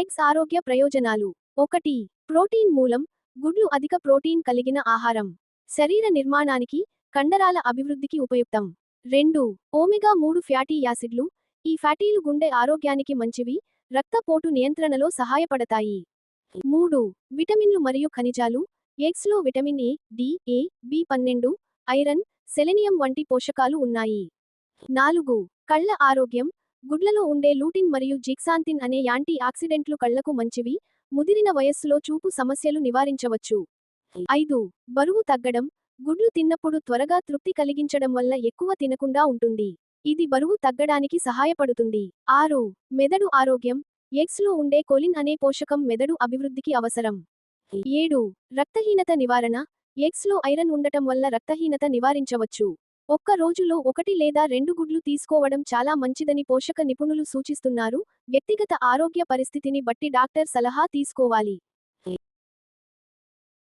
Eggs ఆరోగ్య ప్రయోజనాలు. 1. Protein మూలం. గుడ్లు అధిక ప్రోటీన్ కలిగిన ఆహారం. శరీర నిర్మాణానికి, కండరాల అభివృద్ధికి ఉపయుక్తం. 2. Omega 3 fatty యాసిడ్లు. ఈ ఫ్యాటీలు గుండె ఆరోగ్యానికి మంచివి, రక్తపోటు నియంత్రణలో సహాయపడతాయి. 3. విటమిన్లు మరియు ఖనిజాలు. ఎగ్స్లో విటమిన్ ఏ, డి, ఏ, బి12, ఐరన్, సెలెనియం వంటి పోషకాలు ఉన్నాయి. 4. కళ్ళ ఆరోగ్యం. గుడ్లలో ఉండే లూటిన్ మరియు జిక్సాంతిన్ అనే యాంటీ ఆక్సిడెంట్లు కళ్లకు మంచివి, ముదిరిన వయస్సులో చూపు సమస్యలు నివారించవచ్చు. 5. బరువు తగ్గడం. గుడ్లు తిన్నప్పుడు త్వరగా తృప్తి కలిగించడం వల్ల ఎక్కువ తినకుండా ఉంటుంది. ఇది బరువు తగ్గడానికి సహాయపడుతుంది. 6. మెదడు ఆరోగ్యం. ఎగ్స్లో ఉండే కొలిన్ అనే పోషకం మెదడు అభివృద్ధికి అవసరం. 7. రక్తహీనత నివారణ. ఎగ్స్లో ఐరన్ ఉండటం వల్ల రక్తహీనత నివారించవచ్చు. ఒక్క రోజులో 1 లేదా 2 గుడ్లు తీసుకోవడం చాలా మంచిదని పోషక నిపుణులు సూచిస్తున్నారు. వ్యక్తిగత ఆరోగ్య పరిస్థితిని బట్టి డాక్టర్ సలహా తీసుకోవాలి.